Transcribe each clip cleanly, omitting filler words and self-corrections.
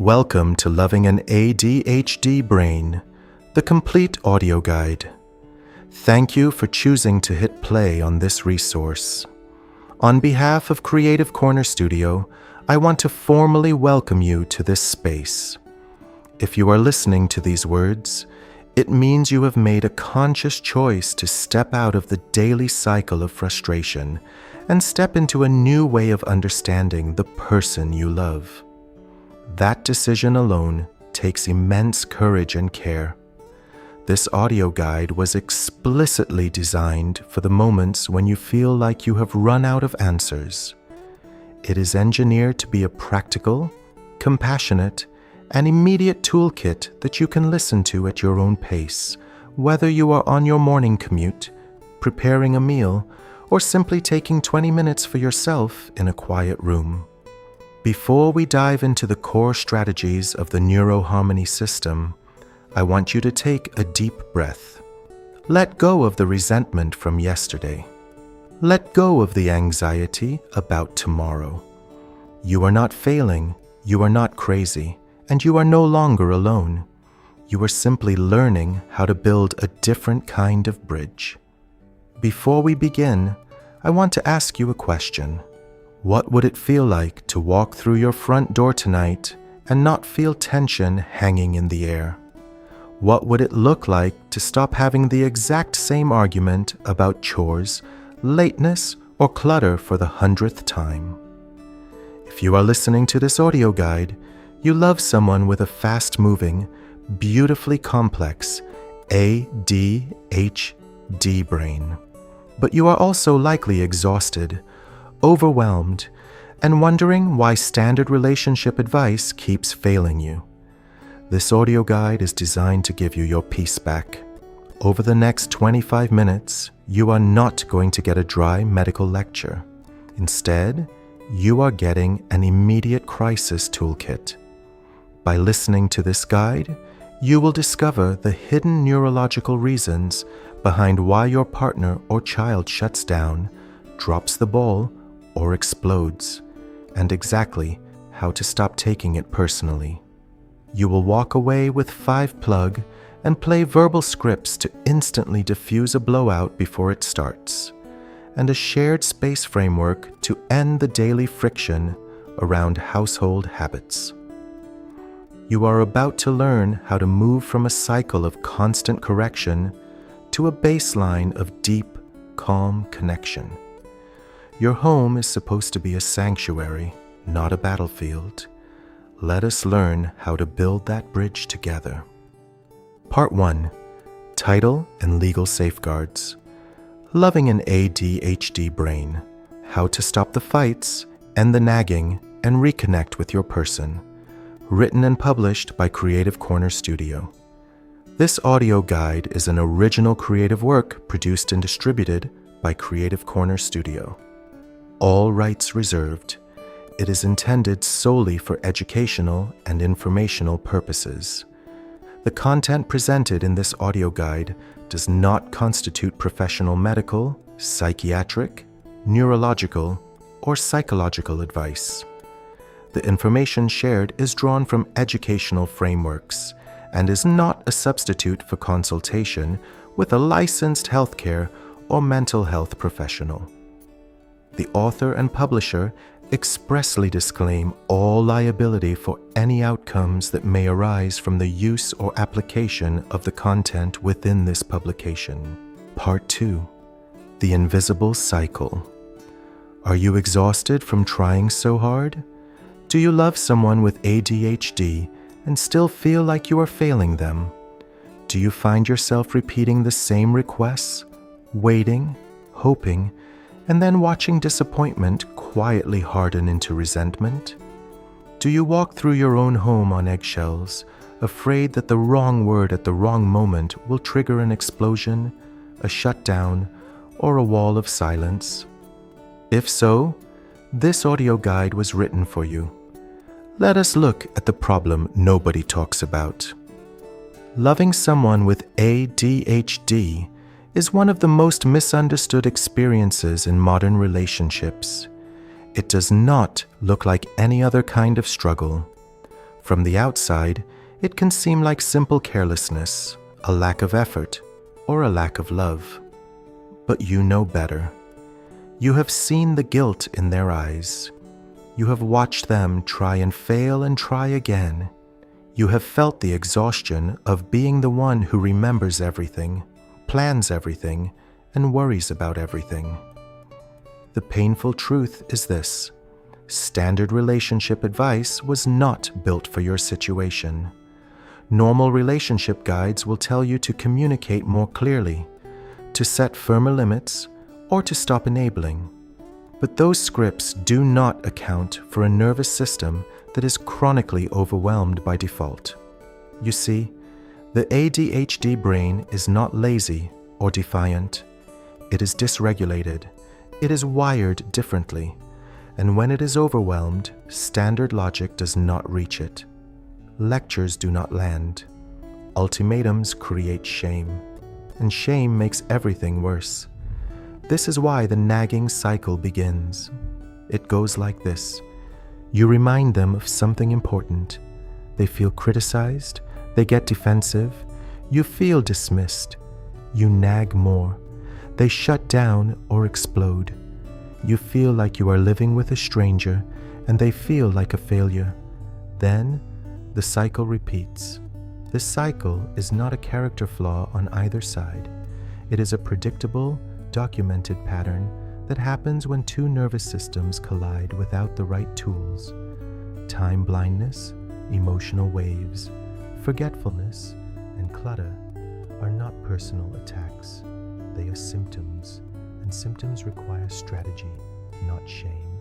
Welcome to Loving an ADHD Brain, the complete audio guide. Thank you for choosing to hit play on this resource. On behalf of Creative Corner Studio, I want to formally welcome you to this space. If you are listening to these words, it means you have made a conscious choice to step out of the daily cycle of frustration and step into a new way of understanding the person you love. That decision alone takes immense courage and care. This audio guide was explicitly designed for the moments when you feel like you have run out of answers. It is engineered to be a practical, compassionate, and immediate toolkit that you can listen to at your own pace, whether you are on your morning commute, preparing a meal, or simply taking 20 minutes for yourself in a quiet room. Before we dive into the core strategies of the Neuro-Harmony system, I want you to take a deep breath. Let go of the resentment from yesterday. Let go of the anxiety about tomorrow. You are not failing, you are not crazy, and you are no longer alone. You are simply learning how to build a different kind of bridge. Before we begin, I want to ask you a question. What would it feel like to walk through your front door tonight and not feel tension hanging in the air? What would it look like to stop having the exact same argument about chores, lateness, or clutter for the 100th time? If you are listening to this audio guide, you love someone with a fast-moving, beautifully complex ADHD brain. But you are also likely exhausted, overwhelmed, and wondering why standard relationship advice keeps failing you. This audio guide is designed to give you your peace back. Over the next 25 minutes, you are not going to get a dry medical lecture. Instead, you are getting an immediate crisis toolkit. By listening to this guide, you will discover the hidden neurological reasons behind why your partner or child shuts down, drops the ball, or explodes, and exactly how to stop taking it personally. You will walk away with 5-plug and play verbal scripts to instantly diffuse a blowout before it starts, and a shared space framework to end the daily friction around household habits. You are about to learn how to move from a cycle of constant correction to a baseline of deep, calm connection. Your home is supposed to be a sanctuary, not a battlefield. Let us learn how to build that bridge together. Part 1. Title and Legal Safeguards. Loving an ADHD Brain. How to stop the fights, end the nagging, and reconnect with your person. Written and published by Creative Corner Studio. This audio guide is an original creative work produced and distributed by Creative Corner Studio. All rights reserved. It is intended solely for educational and informational purposes. The content presented in this audio guide does not constitute professional medical, psychiatric, neurological, or psychological advice. The information shared is drawn from educational frameworks and is not a substitute for consultation with a licensed healthcare or mental health professional. The author and publisher expressly disclaim all liability for any outcomes that may arise from the use or application of the content within this publication. Part 2. The Invisible Cycle. Are you exhausted from trying so hard? Do you love someone with ADHD and still feel like you are failing them? Do you find yourself repeating the same requests, waiting, hoping, and then watching disappointment quietly harden into resentment? Do you walk through your own home on eggshells, afraid that the wrong word at the wrong moment will trigger an explosion, a shutdown, or a wall of silence? If so, this audio guide was written for you. Let us look at the problem nobody talks about. Loving someone with ADHD is one of the most misunderstood experiences in modern relationships. It does not look like any other kind of struggle. From the outside, it can seem like simple carelessness, a lack of effort, or a lack of love. But you know better. You have seen the guilt in their eyes. You have watched them try and fail and try again. You have felt the exhaustion of being the one who remembers everything, plans everything, and worries about everything. The painful truth is this: standard relationship advice was not built for your situation. Normal relationship guides will tell you to communicate more clearly, to set firmer limits, or to stop enabling. But those scripts do not account for a nervous system that is chronically overwhelmed by default. You see, the ADHD brain is not lazy or defiant. It is dysregulated. It is wired differently. And when it is overwhelmed, standard logic does not reach it. Lectures do not land. Ultimatums create shame. And shame makes everything worse. This is why the nagging cycle begins. It goes like this. You remind them of something important. They feel criticized. They get defensive. You feel dismissed. You nag more. They shut down or explode. You feel like you are living with a stranger, and they feel like a failure. Then, the cycle repeats. This cycle is not a character flaw on either side. It is a predictable, documented pattern that happens when two nervous systems collide without the right tools. Time blindness, emotional waves, forgetfulness, and clutter are not personal attacks. They are symptoms, and symptoms require strategy, not shame.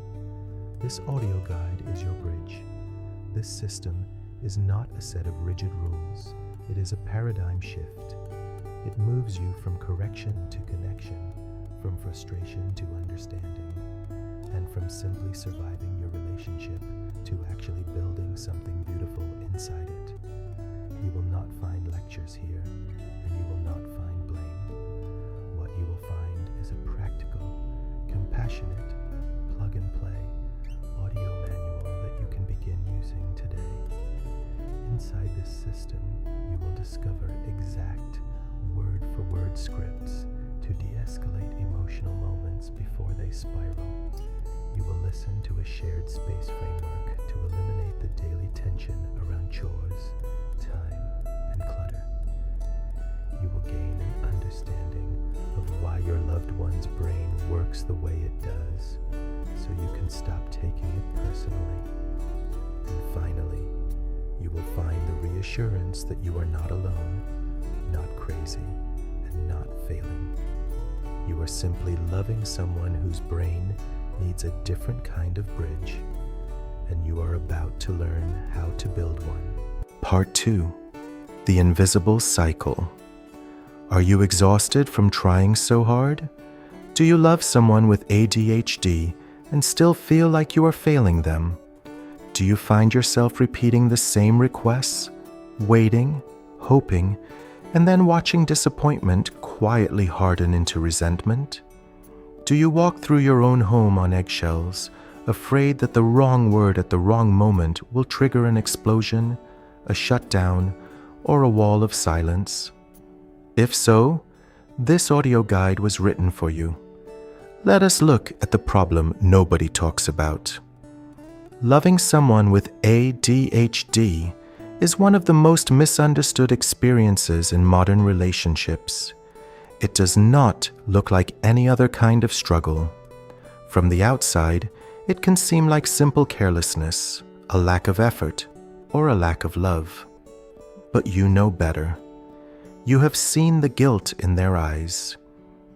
This audio guide is your bridge. This system is not a set of rigid rules. It is a paradigm shift. It moves you from correction to connection, from frustration to understanding, and from simply surviving your relationship to actually building something beautiful inside it. You will not find lectures here, and you will not find blame. What you will find is a practical, compassionate, plug-and-play audio manual that you can begin using today. Inside this system, you will discover exact word-for-word scripts to de-escalate emotional moments before they spiral. You will listen to a shared space framework to eliminate the daily tension around chores, time, and clutter. You will gain an understanding of why your loved one's brain works the way it does, so you can stop taking it personally. And finally, you will find the reassurance that you are not alone, not crazy, and not failing. You are simply loving someone whose brain needs a different kind of bridge, and you are about to learn how to build one. Part 2. The Invisible Cycle. Are you exhausted from trying so hard? Do you love someone with ADHD and still feel like you are failing them? Do you find yourself repeating the same requests, waiting, hoping, and then watching disappointment quietly harden into resentment? Do you walk through your own home on eggshells, afraid that the wrong word at the wrong moment will trigger an explosion, a shutdown, or a wall of silence? If so, this audio guide was written for you. Let us look at the problem nobody talks about. Loving someone with ADHD is one of the most misunderstood experiences in modern relationships. It does not look like any other kind of struggle. From the outside, it can seem like simple carelessness, a lack of effort, or a lack of love. But you know better. You have seen the guilt in their eyes.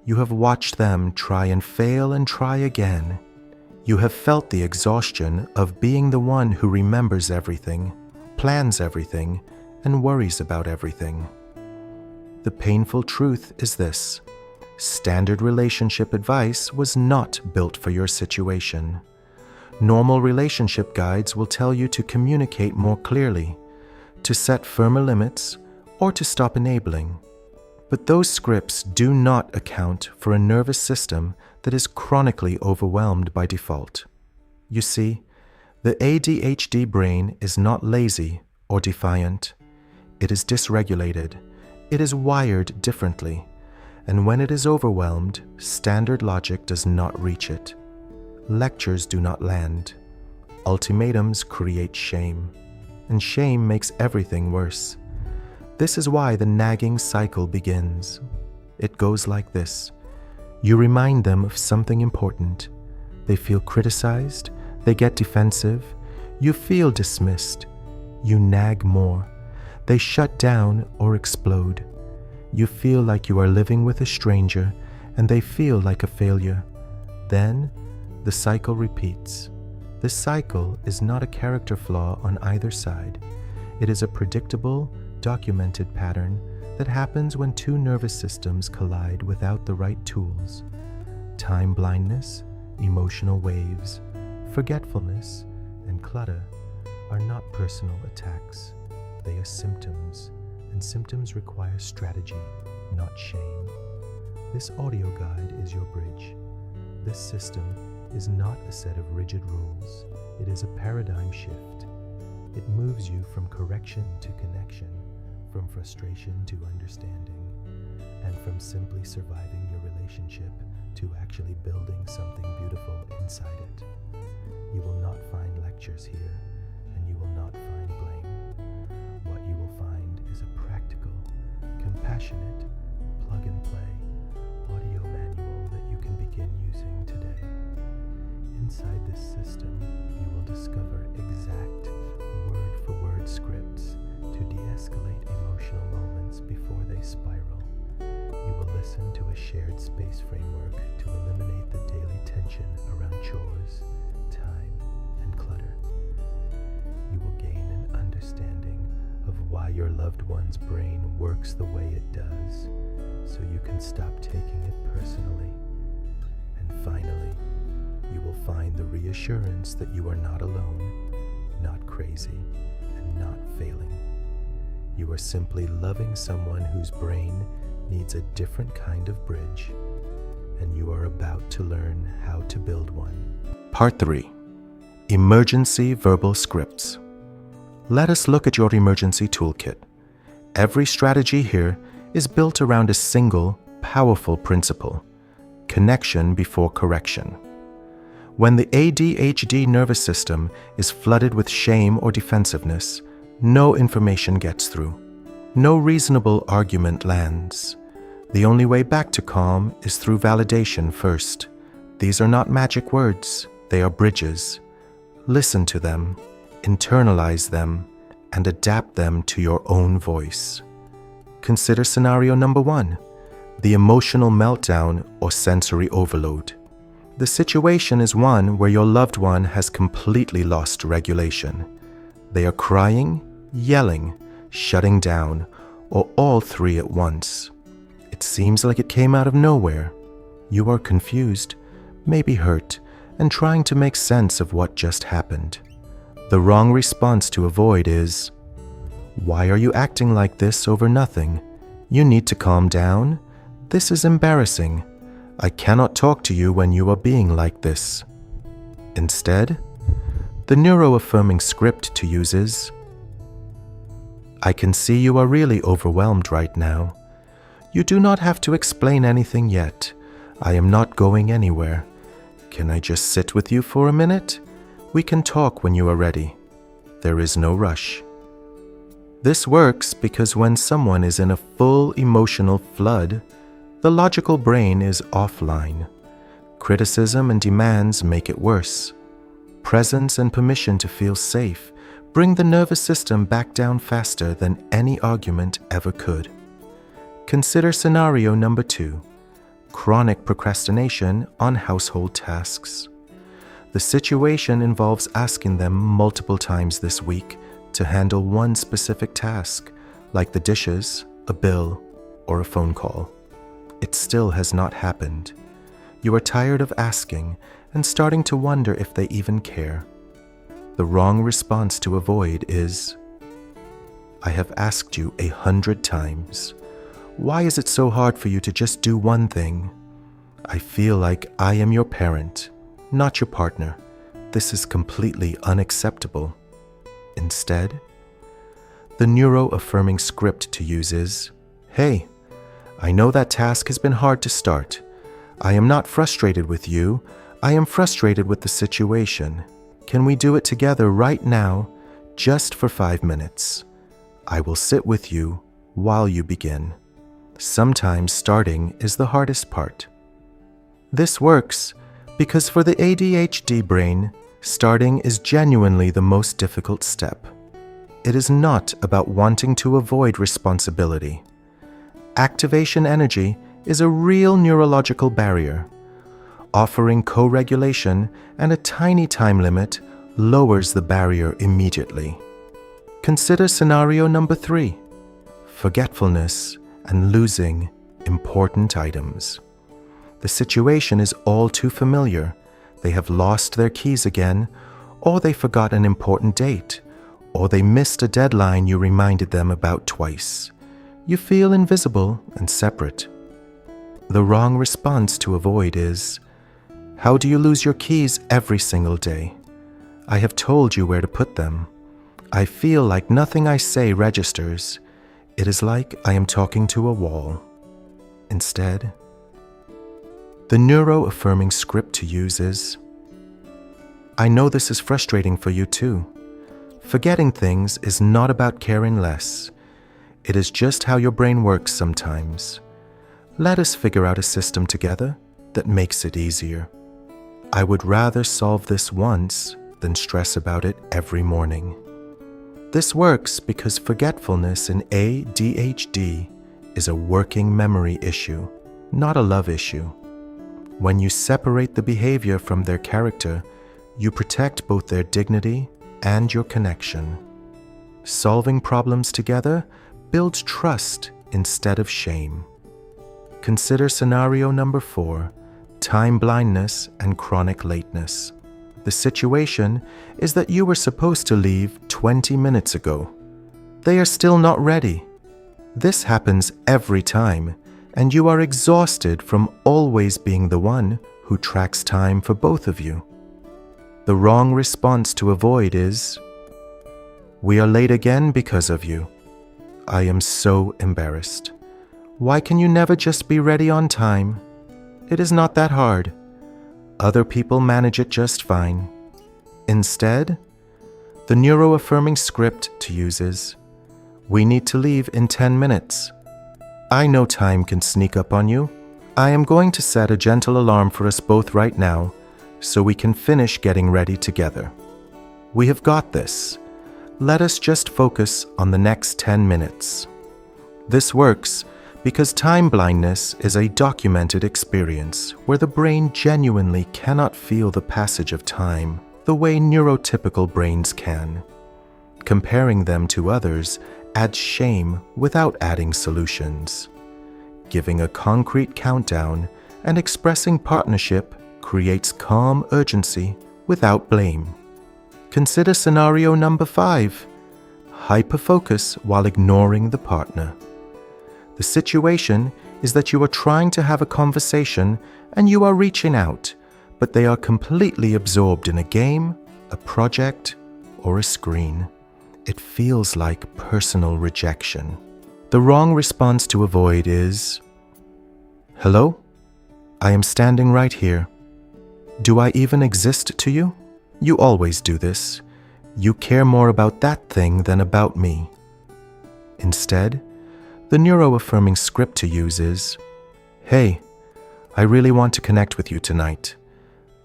You have watched them try and fail and try again. You have felt the exhaustion of being the one who remembers everything, plans everything, and worries about everything. The painful truth is this: standard relationship advice was not built for your situation. Normal relationship guides will tell you to communicate more clearly, to set firmer limits, or to stop enabling. But those scripts do not account for a nervous system that is chronically overwhelmed by default. You see, The ADHD brain is not lazy or defiant. It is dysregulated. It is wired differently. And when it is overwhelmed, standard logic does not reach it. Lectures do not land. Ultimatums create shame. And shame makes everything worse. This is why the nagging cycle begins. It goes like this. You remind them of something important. They feel criticized. They get defensive. You feel dismissed. You nag more. They shut down or explode. You feel like you are living with a stranger, and they feel like a failure. Then, the cycle repeats. This cycle is not a character flaw on either side. It is a predictable, documented pattern that happens when two nervous systems collide without the right tools. Time blindness, emotional waves, forgetfulness, and clutter are not personal attacks. They are symptoms, and symptoms require strategy, not shame. This audio guide is your bridge. This system is not a set of rigid rules. It is a paradigm shift. It moves you from correction to connection, from frustration to understanding, and from simply surviving your relationship to actually building something beautiful inside it. You will not find lectures here, and you will not find blame. What you will find is a practical, compassionate, plug-and-play audio manual that you can begin using today. Inside this system, you will discover exact, word-for-word scripts to de-escalate emotional moments before they spiral. You will listen to a shared space framework to eliminate the daily tension around chores, time, and clutter. You will gain an understanding of why your loved one's brain works the way it does, so you can stop taking it personally. And finally, you will find the reassurance that you are not alone, not crazy, and not failing. You are simply loving someone whose brain needs a different kind of bridge, and you are about to learn how to build one. Part 3. Emergency Verbal Scripts. Let us look at your emergency toolkit. Every strategy here is built around a single, powerful principle: connection before correction. When the ADHD nervous system is flooded with shame or defensiveness, no information gets through. No reasonable argument lands. The only way back to calm is through validation first. These are not magic words, they are bridges. Listen to them, internalize them, and adapt them to your own voice. Consider scenario number 1, the emotional meltdown or sensory overload. The situation is one where your loved one has completely lost regulation. They are crying, yelling, shutting down, or all three at once. It seems like it came out of nowhere. You are confused, maybe hurt, and trying to make sense of what just happened. The wrong response to avoid is, "Why are you acting like this over nothing? You need to calm down. This is embarrassing. I cannot talk to you when you are being like this." Instead, the Neuro-Affirming script to use is, "I can see you are really overwhelmed right now. You do not have to explain anything yet. I am not going anywhere. Can I just sit with you for a minute? We can talk when you are ready. There is no rush." This works because when someone is in a full emotional flood, the logical brain is offline. Criticism and demands make it worse. Presence and permission to feel safe bring the nervous system back down faster than any argument ever could. Consider scenario number 2, chronic procrastination on household tasks. The situation involves asking them multiple times this week to handle one specific task, like the dishes, a bill, or a phone call. It still has not happened. You are tired of asking and starting to wonder if they even care. The wrong response to avoid is, "I have asked you 100 times. Why is it so hard for you to just do one thing? I feel like I am your parent, not your partner. This is completely unacceptable. Instead, the neuro-affirming script to use is, "Hey, I know that task has been hard to start. I am not frustrated with you. I am frustrated with the situation. Can we do it together right now, just for 5 minutes? I will sit with you while you begin." Sometimes starting is the hardest part. This works because for the ADHD brain, starting is genuinely the most difficult step. It is not about wanting to avoid responsibility. Activation energy is a real neurological barrier. Offering co-regulation and a tiny time limit lowers the barrier immediately. Consider scenario number 3, forgetfulness and losing important items. The situation is all too familiar. They have lost their keys again, or they forgot an important date, or they missed a deadline you reminded them about twice. You feel invisible and separate. The wrong response to avoid is, "How do you lose your keys every single day? I have told you where to put them. I feel like nothing I say registers. It is like I am talking to a wall." Instead, the neuro-affirming script to use is, "I know this is frustrating for you too. Forgetting things is not about caring less. It is just how your brain works sometimes. Let us figure out a system together that makes it easier. I would rather solve this once than stress about it every morning." This works because forgetfulness in ADHD is a working memory issue, not a love issue. When you separate the behavior from their character, you protect both their dignity and your connection. Solving problems together builds trust instead of shame. Consider scenario number 4, time blindness and chronic lateness. The situation is that you were supposed to leave 20 minutes ago. They are still not ready. This happens every time, and you are exhausted from always being the one who tracks time for both of you. The wrong response to avoid is, "We are late again because of you. I am so embarrassed. Why can you never just be ready on time? It is not that hard. Other people manage it just fine." Instead, the neuro-affirming script to use is, "We need to leave in 10 minutes. I know time can sneak up on you. I am going to set a gentle alarm for us both right now so we can finish getting ready together. We have got this. Let us just focus on the next 10 minutes." This works because time blindness is a documented experience where the brain genuinely cannot feel the passage of time the way neurotypical brains can. Comparing them to others adds shame without adding solutions. Giving a concrete countdown and expressing partnership creates calm urgency without blame. Consider scenario number 5, hyperfocus while ignoring the partner. The situation is that you are trying to have a conversation and you are reaching out, but they are completely absorbed in a game, a project, or a screen. It feels like personal rejection. The wrong response to avoid is, "Hello? I am standing right here. Do I even exist to you? You always do this. You care more about that thing than about me." Instead, the neuro-affirming script to use is, "Hey, I really want to connect with you tonight.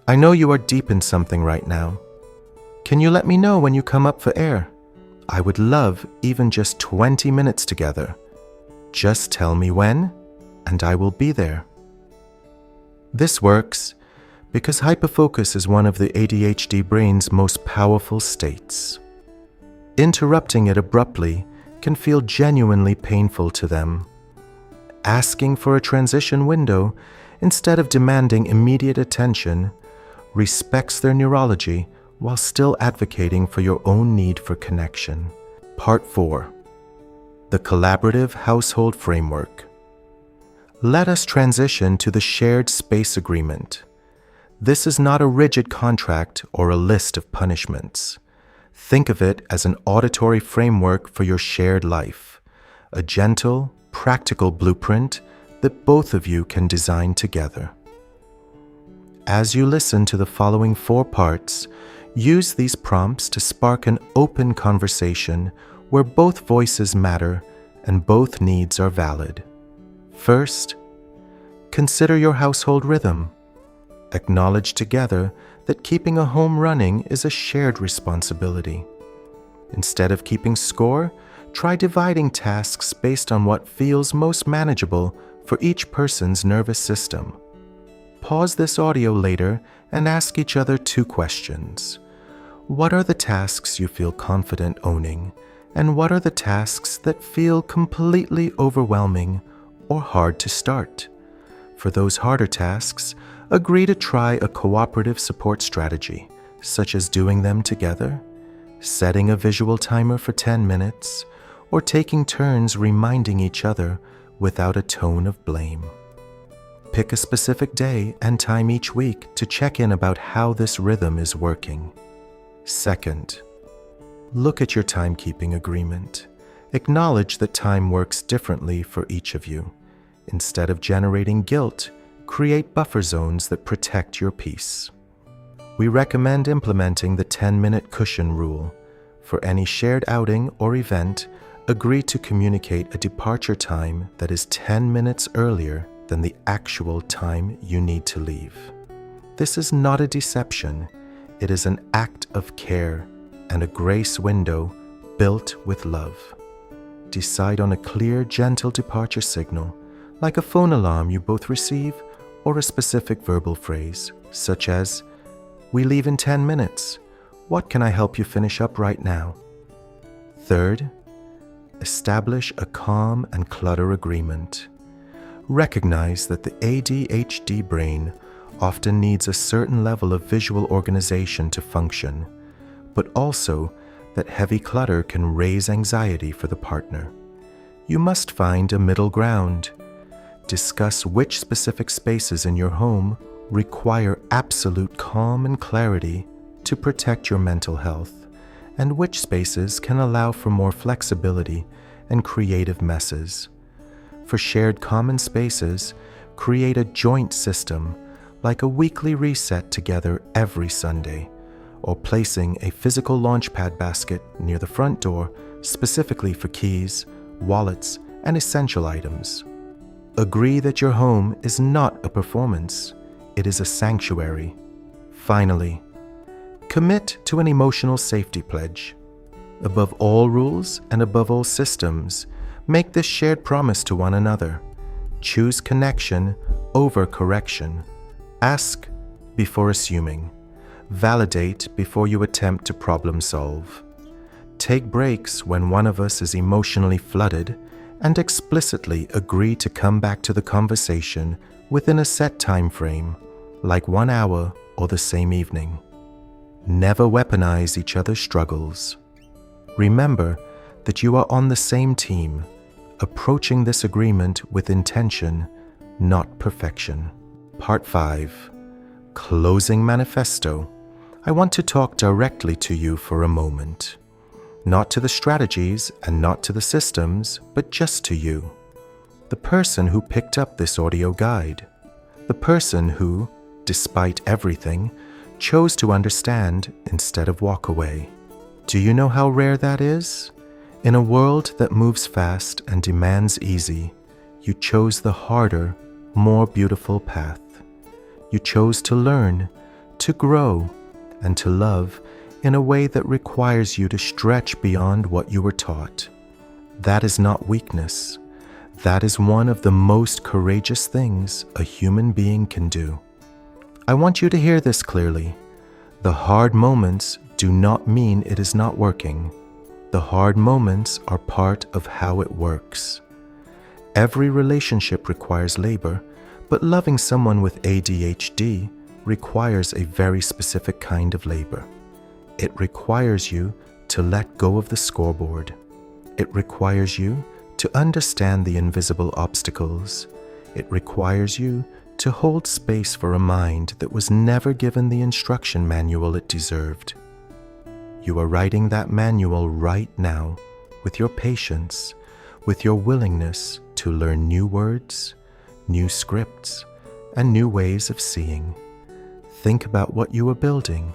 I know you are deep in something right now. Can you let me know when you come up for air? I would love even just 20 minutes together. Just tell me when, and I will be there." This works because hyperfocus is one of the ADHD brain's most powerful states. Interrupting it abruptly can feel genuinely painful to them. Asking for a transition window instead of demanding immediate attention respects their neurology while still advocating for your own need for connection. Part 4. The Collaborative Household Framework. Let us transition to the Shared Space Agreement. This is not a rigid contract or a list of punishments. Think of it as an auditory framework for your shared life, a gentle, practical blueprint that both of you can design together. As you listen to the following 4 parts, use these prompts to spark an open conversation where both voices matter and both needs are valid. First, consider your household rhythm. Acknowledge together that keeping a home running is a shared responsibility. Instead of keeping score, try dividing tasks based on what feels most manageable for each person's nervous system. Pause this audio later and ask each other 2 questions. What are the tasks you feel confident owning, and what are the tasks that feel completely overwhelming or hard to start? For those harder tasks, agree to try a cooperative support strategy, such as doing them together, setting a visual timer for 10 minutes, or taking turns reminding each other without a tone of blame. Pick a specific day and time each week to check in about how this rhythm is working. Second, look at your timekeeping agreement. Acknowledge that time works differently for each of you. Instead of generating guilt, create buffer zones that protect your peace. We recommend implementing the 10-minute cushion rule. For any shared outing or event, agree to communicate a departure time that is 10 minutes earlier than the actual time you need to leave. This is not a deception. It is an act of care and a grace window built with love. Decide on a clear, gentle departure signal, like a phone alarm you both receive, or a specific verbal phrase, such as, "We leave in 10 minutes. What can I help you finish up right now?" Third, establish a calm and clutter agreement. Recognize that the ADHD brain often needs a certain level of visual organization to function, but also that heavy clutter can raise anxiety for the partner. You must find a middle ground. Discuss which specific spaces in your home require absolute calm and clarity to protect your mental health, and which spaces can allow for more flexibility and creative messes. For shared common spaces, create a joint system, like a weekly reset together every Sunday, or placing a physical launchpad basket near the front door specifically for keys, wallets, and essential items. Agree that your home is not a performance, it is a sanctuary. Finally, commit to an emotional safety pledge. Above all rules and above all systems, make this shared promise to one another. Choose connection over correction. Ask before assuming. Validate before you attempt to problem solve. Take breaks when one of us is emotionally flooded, and explicitly agree to come back to the conversation within a set time frame, like 1 hour or the same evening. Never weaponize each other's struggles. Remember that you are on the same team, approaching this agreement with intention, not perfection. Part 5. Closing Manifesto. I want to talk directly to you for a moment. Not to the strategies and not to the systems, but just to you. The person who picked up this audio guide. The person who, despite everything, chose to understand instead of walk away. Do you know how rare that is? In a world that moves fast and demands easy, you chose the harder, more beautiful path. You chose to learn, to grow, and to love in a way that requires you to stretch beyond what you were taught. That is not weakness. That is one of the most courageous things a human being can do. I want you to hear this clearly. The hard moments do not mean it is not working. The hard moments are part of how it works. Every relationship requires labor, but loving someone with ADHD requires a very specific kind of labor. It requires you to let go of the scoreboard. It requires you to understand the invisible obstacles. It requires you to hold space for a mind that was never given the instruction manual it deserved. You are writing that manual right now with your patience, with your willingness to learn new words, new scripts, and new ways of seeing. Think about what you are building.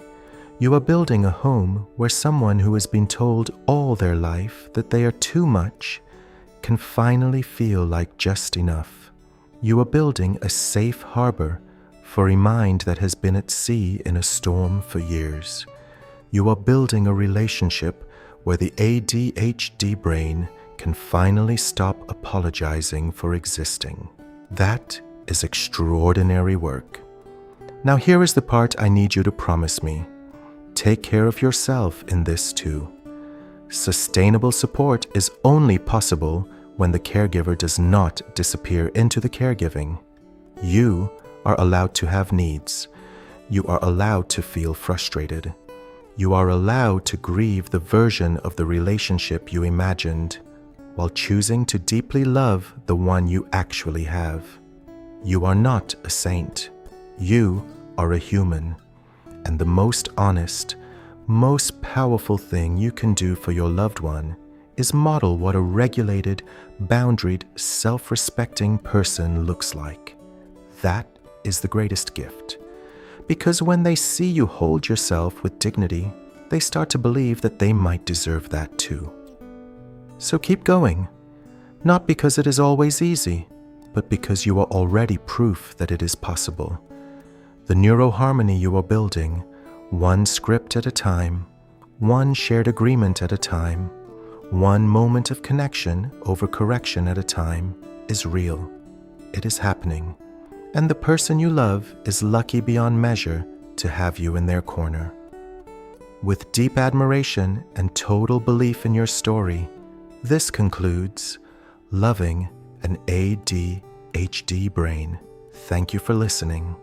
You are building a home where someone who has been told all their life that they are too much can finally feel like just enough. You are building a safe harbor for a mind that has been at sea in a storm for years. You are building a relationship where the ADHD brain can finally stop apologizing for existing. That is extraordinary work. Now here is the part I need you to promise me. Take care of yourself in this too. Sustainable support is only possible when the caregiver does not disappear into the caregiving. You are allowed to have needs. You are allowed to feel frustrated. You are allowed to grieve the version of the relationship you imagined, while choosing to deeply love the one you actually have. You are not a saint. You are a human. And the most honest, most powerful thing you can do for your loved one is model what a regulated, boundaried, self-respecting person looks like. That is the greatest gift. Because when they see you hold yourself with dignity, they start to believe that they might deserve that too. So keep going, not because it is always easy, but because you are already proof that it is possible. The neuro-harmony you are building, one script at a time, one shared agreement at a time, one moment of connection over correction at a time, is real. It is happening. And the person you love is lucky beyond measure to have you in their corner. With deep admiration and total belief in your story, this concludes Loving an ADHD Brain. Thank you for listening.